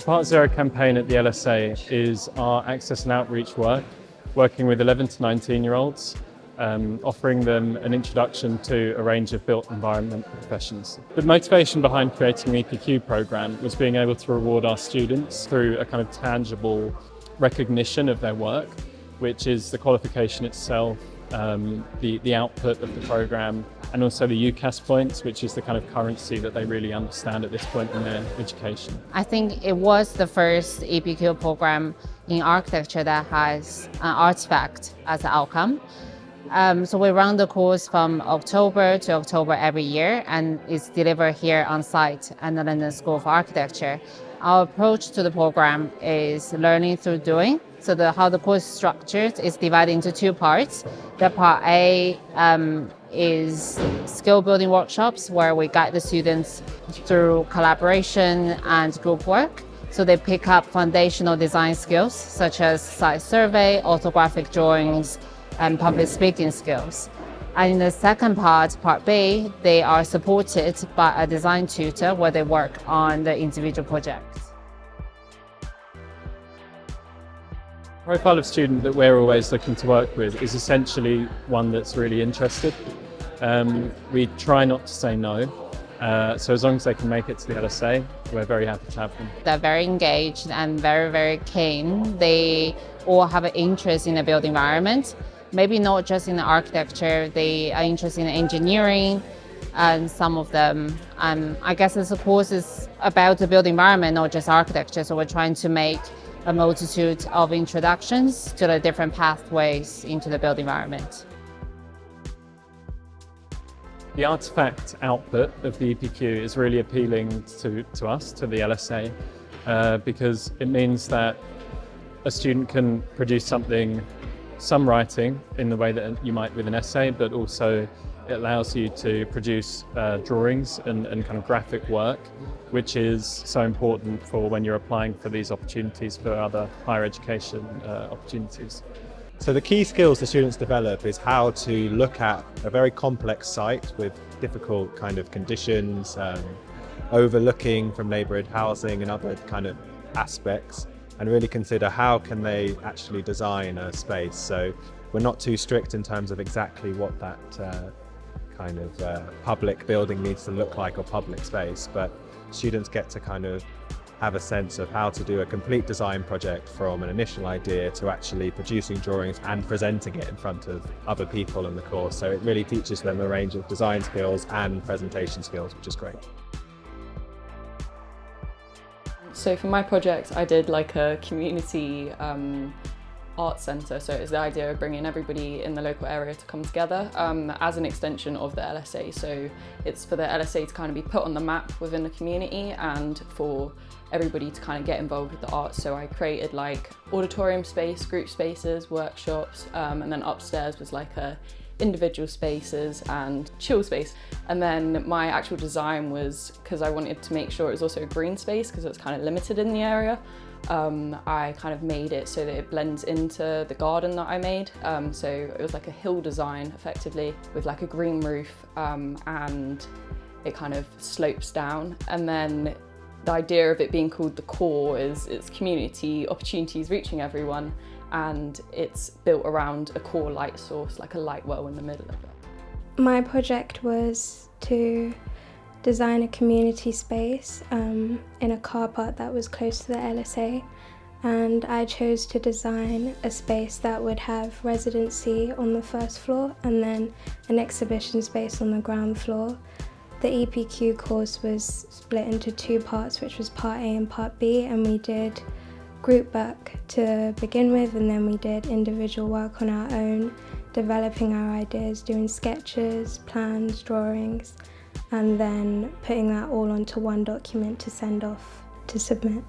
Part Zero campaign at the LSA is our access and outreach work, working with 11 to 19-year-olds, offering them an introduction to a range of built environment professions. The motivation behind creating the EPQ programme was being able to reward our students through a kind of tangible recognition of their work, which is the qualification itself, the output of the programme, and also the UCAS points, which is the kind of currency that they really understand at this point in their education. I think it was the first EPQ program in architecture that has an artifact as an outcome. So we run the course from October to October every year, and it's delivered here on site at the London School of Architecture. Our approach to the program is learning through doing. So how the course is structured is divided into two parts. The part A is skill building workshops, where we guide the students through collaboration and group work. So they pick up foundational design skills such as site survey, orthographic drawings, and public speaking skills. And in the second part, part B, they are supported by a design tutor where they work on the individual projects. The profile of student that we're always looking to work with is essentially one that's really interested. We try not to say no, so as long as they can make it to the LSA, we're very happy to have them. They're very engaged and very, very keen. They all have an interest in the built environment. Maybe not just in the architecture, they are interested in engineering, and some of them, I guess this course is about the built environment, not just architecture, so we're trying to make a multitude of introductions to the different pathways into the built environment. The artifact output of the EPQ is really appealing to us, to the LSA, because it means that a student can produce some writing in the way that you might with an essay, but also it allows you to produce drawings and kind of graphic work, which is so important for when you're applying for these opportunities for other higher education opportunities. So the key skills the students develop is how to look at a very complex site with difficult kind of conditions, overlooking from neighbourhood housing and other kind of aspects, and really consider how can they actually design a space. So we're not too strict in terms of exactly what that kind of public building needs to look like, or public space, but students get to kind of have a sense of how to do a complete design project from an initial idea to actually producing drawings and presenting it in front of other people in the course. So it really teaches them a range of design skills and presentation skills, which is great. So for my project, I did like a community art centre. So it's the idea of bringing everybody in the local area to come together as an extension of the LSA. So it's for the LSA to kind of be put on the map within the community and for everybody to kind of get involved with the arts. So I created like auditorium space, group spaces, workshops, and then upstairs was like a individual spaces and chill space. And then my actual design was, because I wanted to make sure it was also a green space because it was kind of limited in the area, I kind of made it so that it blends into the garden that I made. So it was like a hill design effectively with like a green roof, and it kind of slopes down. And then the idea of it being called the core is it's community opportunities reaching everyone, and it's built around a core light source, like a light well in the middle of it. My project was to design a community space in a car park that was close to the LSA, and I chose to design a space that would have residency on the first floor and then an exhibition space on the ground floor. The EPQ course was split into two parts, which was part A and part B, and we did group work to begin with, and then we did individual work on our own, developing our ideas, doing sketches, plans, drawings, and then putting that all onto one document to send off to submit.